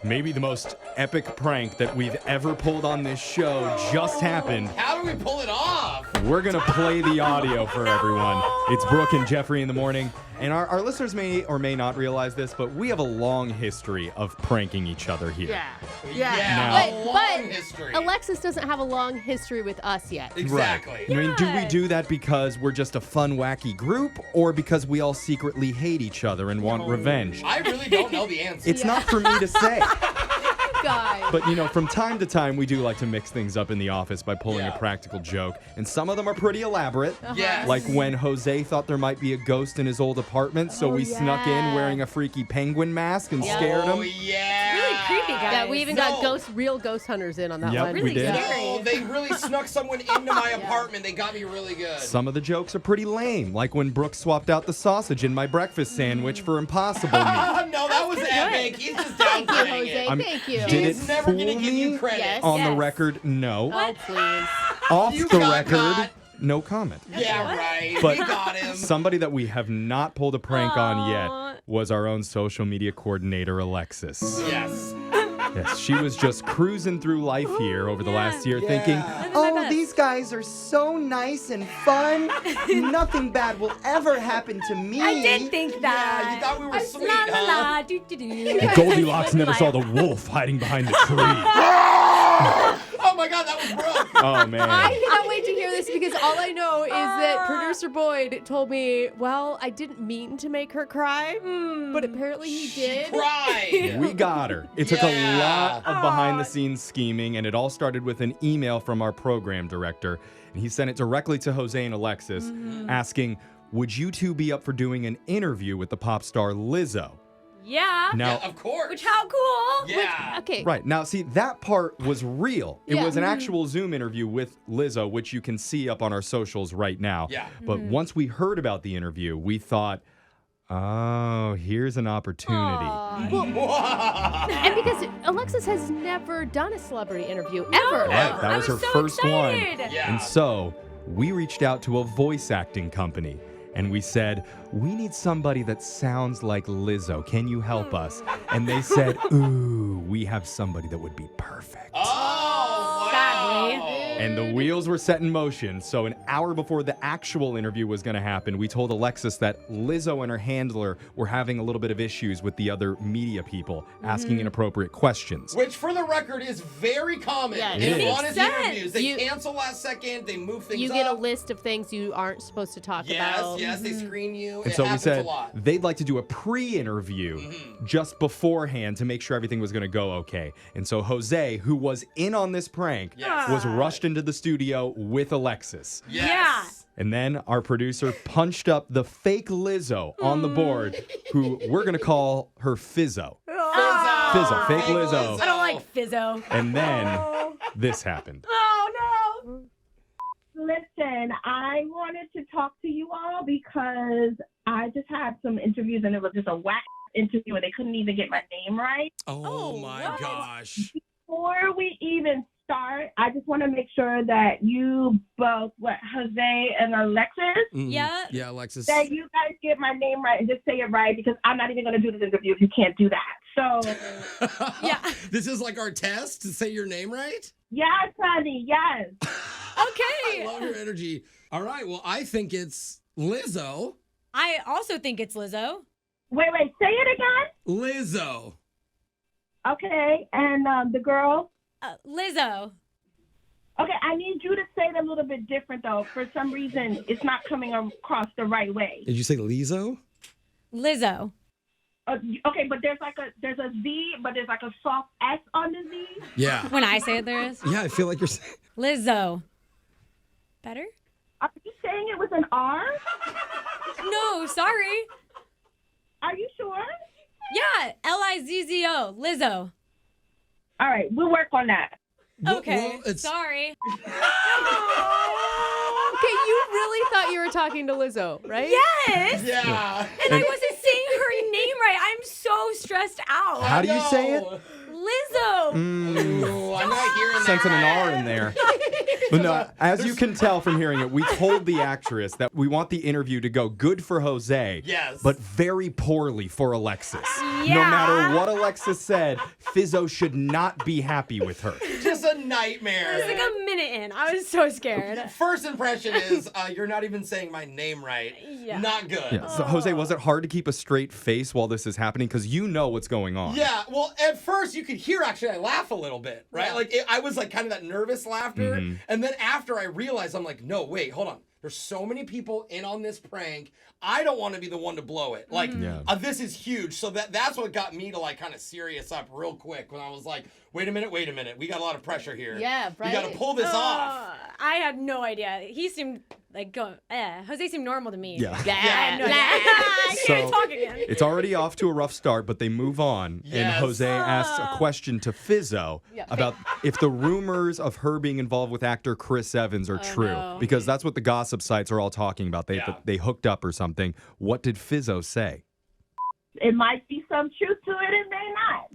maybe the most epic prank that we've ever pulled on this show just happened. How do we pull it off? We're going to play the audio for everyone. It's Brooke and Jeffrey in the morning. And our listeners may or may not realize this, but we have a long history of pranking each other here. Yeah. But History. Alexis doesn't have a long history with us yet. Exactly. Right. I mean, do we do that because we're just a fun, wacky group, or because we all secretly hate each other and want revenge? I really don't know the answer. It's not for me to say. Guys. But, from time to time, we do like to mix things up in the office by pulling a practical joke. And some of them are pretty elaborate. Yes. Like when Jose thought there might be a ghost in his old apartment, so we snuck in wearing a freaky penguin mask and scared him. Oh, yeah. Really creepy, guys. Yeah, we even got real ghost hunters in on that Yep, one. we Really did. scary. No, they really snuck someone into my apartment. They got me really good. Some of the jokes are pretty lame, like when Brooke swapped out the sausage in my breakfast sandwich for Impossible Meat. No, that was epic. He's just downplaying Jose. it. Thank you. Did it He's never fool gonna give me? you credit. Yes. On the record, no. Oh, please. Off You the got record, caught. no comment. Yeah, right. But we got him. somebody that we have not pulled a prank on yet was our own social media coordinator, Alexis. Yes. Yes, she was just cruising through life here over the last year thinking, Oh, these guys are so nice and fun. Nothing bad will ever happen to me. I did think Yeah, that. you thought we were sweet, La la huh? la, do do do. Goldilocks never saw the wolf hiding behind the tree. Oh my God, that was Brooke. Oh, man. I cannot wait to hear this because all I know is that producer Boyd told me, well, I didn't mean to make her cry, but apparently he did. Cried. We got her. It took a Yeah. lot of behind-the-scenes scheming, and it all started with an email from our program director. And he sent it directly to Jose and Alexis, asking, would you two be up for doing an interview with the pop star Lizzo? Yeah. Now, Of course. Which, how cool. Yeah. Okay. right. Now, see, that part was real. It Yeah. was an actual Zoom interview with Lizzo, which you can see up on our socials right now. Yeah. But once we heard about the interview, we thought, oh, here's an opportunity. And because Alexis has never done a celebrity interview, ever. Yeah, that was her so first excited. one. Yeah. And so we reached out to a voice acting company and we said, we need somebody that sounds like Lizzo. Can you help us? And they said, ooh, we have somebody that would be perfect. Oh, wow. Sadly. And the wheels were set in motion. So an hour before the actual interview was going to happen, we told Alexis that Lizzo and her handler were having a little bit of issues with the other media people, asking inappropriate questions. Which, for the record, is very common Yeah, in it makes honest sense. interviews. They You- cancel last second. They move things You up. get a list of things you aren't supposed to talk about. Yes, they screen you. And it so we happens said a lot. they'd like to do a pre-interview just beforehand to make sure everything was going to go okay. And so Jose, who was in on this prank, Yes. was rushed into the studio with Alexis. Yes. And then our producer punched up the fake Lizzo on the board, who we're going to call her Fizzo. Fizzo, fake Lizzo. I don't like Fizzo. And then this happened. Oh, no. Listen, I wanted to talk to you all because I just had some interviews and it was just a whack interview and they couldn't even get my name right. Oh, my what? gosh. Before we even start, I just want to make sure that you both, Jose and Alexis, Yeah. Yeah, Alexis. that you guys get my name right and just say it right because I'm not even going to do this interview if you can't do that. So, Yeah. This is like our test to say your name right? yes, honey, yes. Okay. I love your energy. All right, well, I think it's Lizzo. I also think it's Lizzo. Wait, say it again. Lizzo. Okay, and the girl. Lizzo. Okay, I need you to say it a little bit different though. For some reason, it's not coming across the right way. Did you say Lizzo? Lizzo. Okay, but there's a Z, but there's like a soft S on the Z. Yeah. When I say it, there is. Yeah, I feel like you're saying. Lizzo. Better? Are you saying it with an R? No, sorry. Are you sure? Yeah, Lizzo. Lizzo. All right, we'll work on that. Okay. Well, Sorry. Okay, you really thought you were talking to Lizzo, right? Yes. Yeah. And I wasn't saying her name right. I'm so stressed out. How do you say it? Lizzo. Ooh, I'm not hearing that. Sensing an R in there. But no, as you can tell from hearing it, we told the actress that we want the interview to go good for Jose, Yes. but very poorly for Alexis. No Yeah. matter what Alexis said, Fizzo should not be happy with her. Just a It was nightmare. like a minute in. I was so scared. First impression is you're not even saying my name right. Yeah. Not good. Yeah. So, Jose, was it hard to keep a straight face while this is happening? Because you know what's going on. Yeah, well, at first you could hear actually I laugh a little bit, right? Yeah. Like I was like kind of that nervous laughter, Mm-hmm. and then after I realized, I'm like, no, wait, hold on. There's so many people in on this prank. I don't want to be the one to blow it. Like, Yeah. this is huge. So that's what got me to like kind of serious up real quick when I was like, wait a minute. We got a lot of pressure here. Yeah, We got to right? pull this off. I had no idea. He seemed like going. Jose seemed normal to me. Yeah. I had no idea. I can't So- talk again. It's already off to a rough start, but they move on. And Yes. Jose asks a question to Fizzo about if the rumors of her being involved with actor Chris Evans are true. no. Because that's what the gossip sites are all talking about. They hooked up or something. What did Fizzo say? It might be some truth to it, it may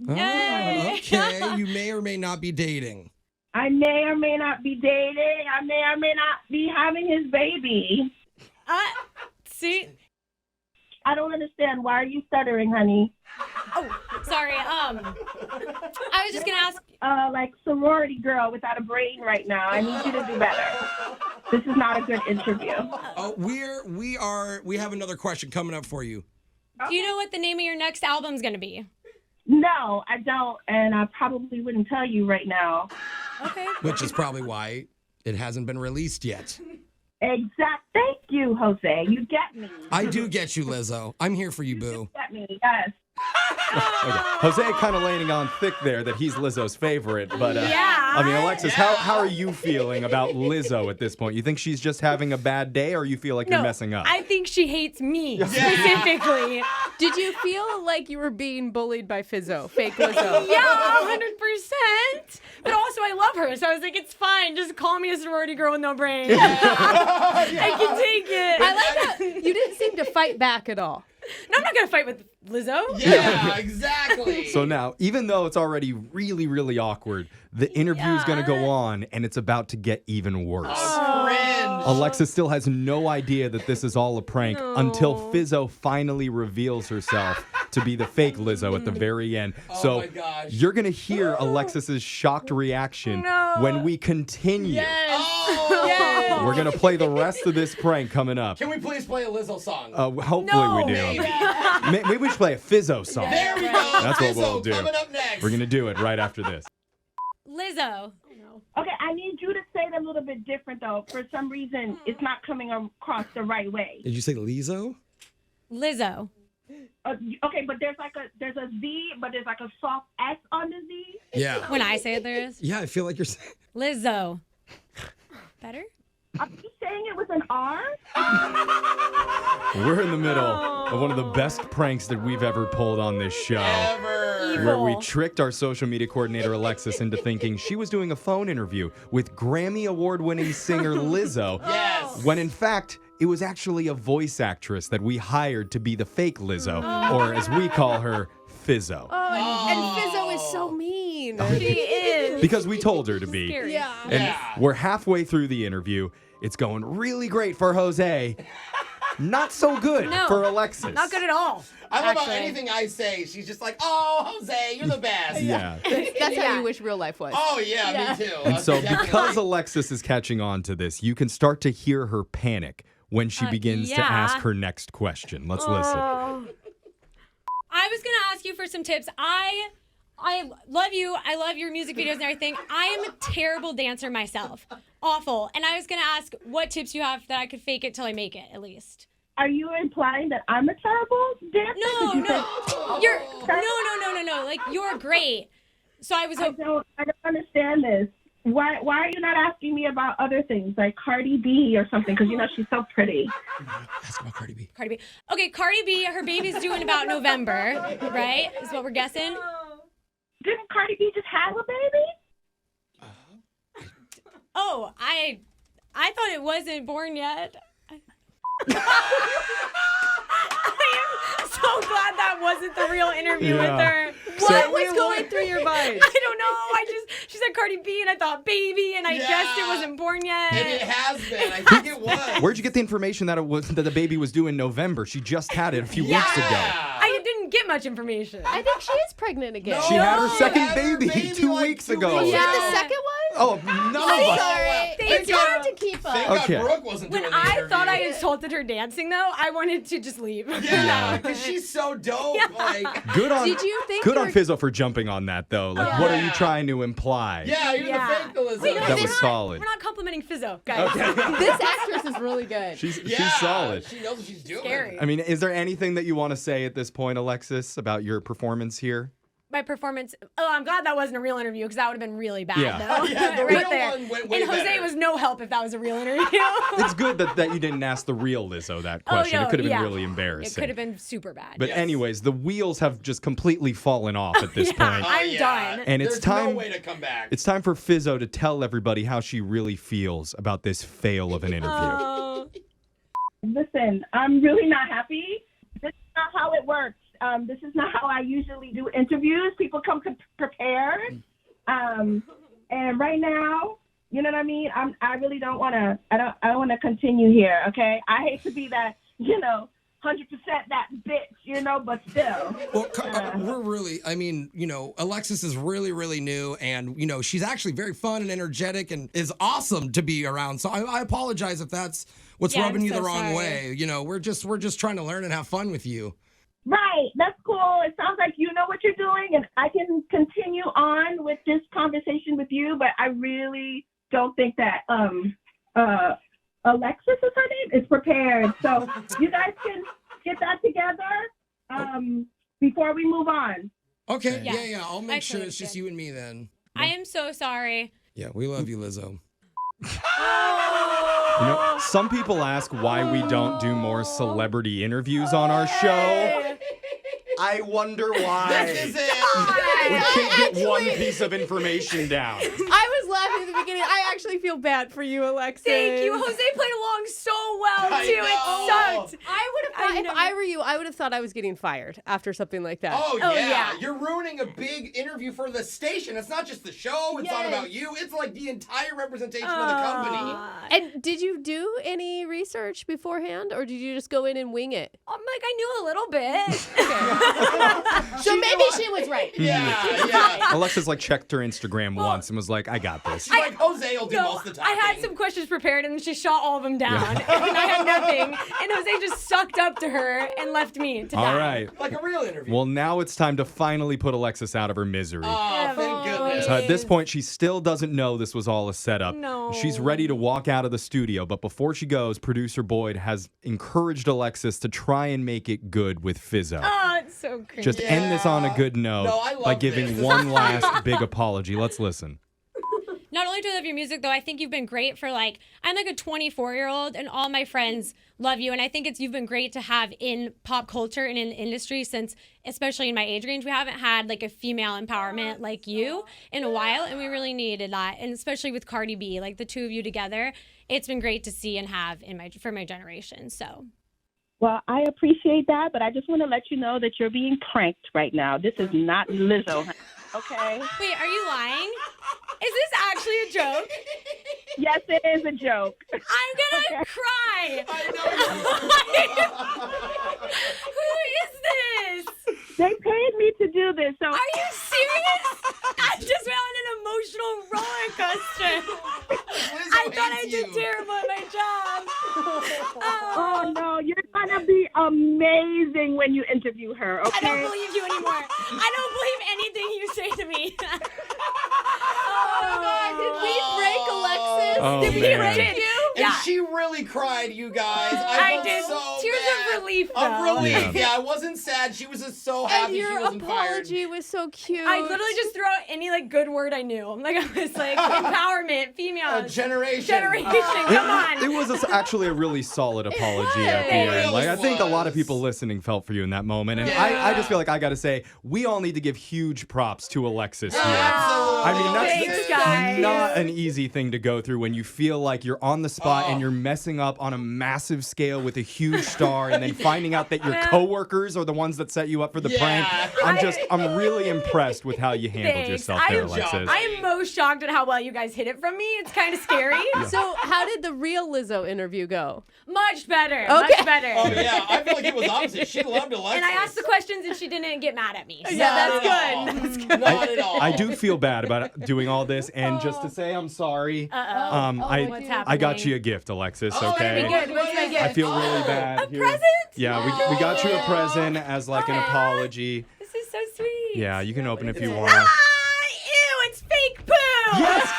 not. Yay. Okay, you may or may not be dating. I may or may not be dating. I may or may not be having his baby. See? I don't understand. Why are you stuttering, honey? Oh, sorry. I was just gonna ask. Like sorority girl without a brain right now. I need you to do better. This is not a good interview. Oh, we have another question coming up for you. Do you know what the name of your next album's gonna be? No, I don't, and I probably wouldn't tell you right now. Okay. Which is probably why it hasn't been released yet. Thank you, Jose. You get me. I do get you, Lizzo. I'm here for you, boo. Get me, yes. Okay. Jose kind of laying on thick there that he's Lizzo's favorite. But, Yeah. I mean, Alexis, how are you feeling about Lizzo at this point? You think she's just having a bad day or you feel like you're messing up? I think she hates me specifically. Did you feel like you were being bullied by Fizzo, fake Lizzo? Yeah, 100%. But also, I love her, so I was like, it's fine. Just call me a sorority girl with no brain. I can take it. I like how you didn't seem to fight back at all. No, I'm not gonna fight with Lizzo. Yeah, exactly. So now, even though it's already really, really awkward, the interview is going to go on and it's about to get even worse. Cringe. Alexis still has no idea that this is all a prank until Fizzo finally reveals herself to be the fake Lizzo at the very end. So my gosh. you're going to hear Alexis's shocked reaction when we continue. Oh. We're going to play the rest of this prank coming up. Can we please play a Lizzo song? Hopefully we do. Maybe. Maybe we should play a Fizzo song. There we go. That's what Lizzo we'll do. Coming up next. We're going to do it right after this. Lizzo. Okay, I need you to say it a little bit different, though. For some reason, it's not coming across the right way. Did you say Lizzo? Lizzo. Okay, but there's a Z, but there's like a soft S on the Z. Yeah. When I say it, there is. Yeah, I feel like you're saying. Lizzo. Better? Are you saying it with an R? We're in the middle of one of the best pranks that we've ever pulled on this show. Ever. Where we tricked our social media coordinator, Alexis, into thinking she was doing a phone interview with Grammy Award-winning singer Lizzo. Yes. When in fact, it was actually a voice actress that we hired to be the fake Lizzo, or as we call her, Fizzo. And Fizzo is so mean. She is. Because we told her to be. Scary. Yeah. And Yeah. we're halfway through the interview. It's going really great for Jose. Not so good No. for Alexis. Not good at all. I love how actually. anything I say, she's just like, oh, Jose, you're the best. Yeah. That's how you wish real life was. Oh, yeah, me too. And so Definitely. because Alexis is catching on to this, you can start to hear her panic when she begins to yeah. ask her next question. Let's listen. I was gonna ask you for some tips. I love you. I love your music videos and everything. I am a terrible dancer myself. Awful. And I was gonna ask what tips you have that I could fake it till I make it, at least. Are you implying that I'm a terrible dancer? No, you're no. Like you're great. So I was I don't understand this. Why are you not asking me about other things like Cardi B or something? Because you know she's so pretty. Ask about Cardi B. Cardi B. Okay, Cardi B. Her baby's due in about November, right? Is what we're guessing. Didn't Cardi B just have a baby? Oh, I thought it wasn't born yet. I am so glad that wasn't the real interview with her. So What was going through your mind? I don't know. She said Cardi B, and I thought baby, and I guessed it wasn't born yet. And it has been. I think it was. Where'd you get the information that the baby was due in November? She just had it a few weeks ago. I didn't get much information. I think she is pregnant again. She had her second had her baby 2 like weeks 2 ago. She weeks had ago. the second one? Oh, none of I'm us. sorry. Thank It's God. hard to keep Thank up. God Okay. Brooke wasn't When doing the I interview. thought I insulted her dancing, though, I wanted to just leave. Yeah, because she's so dope. Like, Good on, Did you think good you on were- Fizzo for jumping on that, though. Like, what are you Yeah. trying to imply? yeah, even Yeah. the fake Lizzo. Wait, no, That we're was not- solid. We're not complimenting Fizzo, guys. This actress is really good. She's Yeah, solid. She knows what she's doing. Scary. I mean, is there anything that you want to say at this point, Alexis, about your performance here? My performance. Oh, I'm glad that wasn't a real interview because that would have been really bad, Yeah. though. Yeah, the right real there. one went way And Jose better. was no help if that was a real interview. It's good that you didn't ask the real Lizzo that question. no, It could have been yeah. really It embarrassing. could have been super bad. But Yes. anyways, the wheels have just completely fallen off at this Yeah. point. I'm done. And it's There's time- no way to come back. It's time for Fizzo to tell everybody how she really feels about this fail of an interview. Oh. Listen, I'm really not happy. This is not how it works. This is not how I usually do interviews. People come prepared. And right now, you know what I mean? I really don't want to, I don't want to continue here, okay? I hate to be that, 100% that bitch, but still. Well, we're really, Alexis is really, really new, and, she's actually very fun and energetic and is awesome to be around. So I apologize if that's what's Yeah, rubbing I'm you the so wrong sorry. way. We're just trying to learn and have fun with you. Right, that's cool. It sounds like you know what you're doing, and I can continue on with this conversation with you, but I really don't think that Alexis is her name, is prepared. So you guys can get that together before we move on. Okay, Yeah. yeah. I'll make I sure totally it's just did. you and me then. I am so sorry. Yeah, we love you, Lizzo. Some people ask why we don't do more celebrity interviews on our show. I wonder why. This is it. We can't get one piece of information down. I was laughing at the beginning. I actually feel bad for you, Alexis. Thank you. Jose played along so well, I too. know. It sucked. I would have I thought, if know. I were you, I would have thought I was getting fired after something like that. Oh, Oh, yeah. yeah. You're ruining a big interview for the station. It's not just the show. It's not Yes. about you. It's like the entire representation of the company. And did you do any research beforehand, or did you just go in and wing it? I knew a little bit. So She maybe knew she was right. Yeah. Alexis checked her Instagram once and was like, I got this. She's like, Jose will do No, most of the I talking. had some questions prepared, and then she shot all of them down, and I had nothing. And Jose just sucked up to her and left me to die. All right. Like a real interview. Well, now it's time to finally put Alexis out of her misery. Oh, thank goodness. So at this point, she still doesn't know this was all a setup. No. She's ready to walk out of the studio, but before she goes, producer Boyd has encouraged Alexis to try and make it good with Fizzo. Oh, it's so cringy. Just end this on a good note No, I love by giving this. one last big apology. Let's listen. Not only do I love your music, though, I think you've been great for I'm like a 24-year-old, and all my friends love you. And I think you've been great to have in pop culture and in the industry since, especially in my age range, we haven't had a female empowerment like you in a while, and we really needed that. And especially with Cardi B, the two of you together, it's been great to see and have for my generation. So. Well, I appreciate that, but I just want to let you know that you're being pranked right now. This is not Lizzo, okay? Wait, are you lying? Is this actually a joke? Yes, it is a joke. I'm gonna cry. Who is this? They paid me to do this, so Are you serious? I just went on an emotional roller coaster. Lizzo I thought I hates did you. terrible at my job. oh no, you're gonna be amazing when you interview her, okay? I don't believe you anymore. I don't believe anything you say to me. Did we break Alexis? Oh, Did we man. break you? And Yeah. she really cried, you guys. I felt did. so Tears bad. of relief, Of though. relief. Yeah. Yeah, I wasn't sad. She was just so And happy she your wasn't fired. apology was so cute. I literally just threw out any good word I knew. I was like empowerment, female, A generation. generation. Come on. It was actually a really solid apology at the It end. I think a lot of was. people listening felt for you in that moment. And Yeah. I just feel like I got to say, we all need to give huge props to Alexis here. Absolutely. I mean, Thanks, that's guys. not an easy thing to go through when you feel like you're on the spot and you're messing up on a massive scale with a huge star and then finding out that your coworkers are the ones that set you up for the prank. I'm really impressed with how you handled yourself there, Alexis. I am most shocked at how well you guys hid it from me. It's kind of scary. So how did the real Lizzo interview go? Much better. Okay. Much better. Oh, yeah. I feel like it was opposite. She loved Alexis. And I asked the questions and she didn't get mad at me. So. Yeah, that's Not good. That's good. at all. Not at all. I do feel bad about doing all this, and just to say I'm sorry. What's happening? I got you a gift, Alexis. Oh, Okay. Good. What's my gift? I feel really bad. A present? Yeah, we got you a present as like an apology. This is so sweet. Yeah, you can open if you want. Ah, ew, it's fake poo. Yes!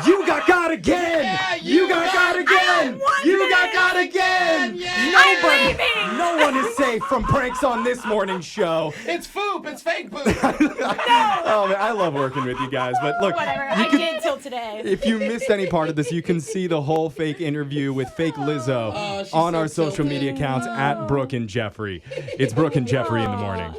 You got again! Yeah, you got again! You got again! Nobody, no one is safe from pranks on this morning show. It's poop. It's fake poop. Oh man, I love working with you guys. But look, Whatever. you I can, did till today. if you missed any part of this, you can see the whole fake interview with fake Lizzo she's on so our social media accounts at Brooke and Jeffrey. It's Brooke and Jeffrey in the morning.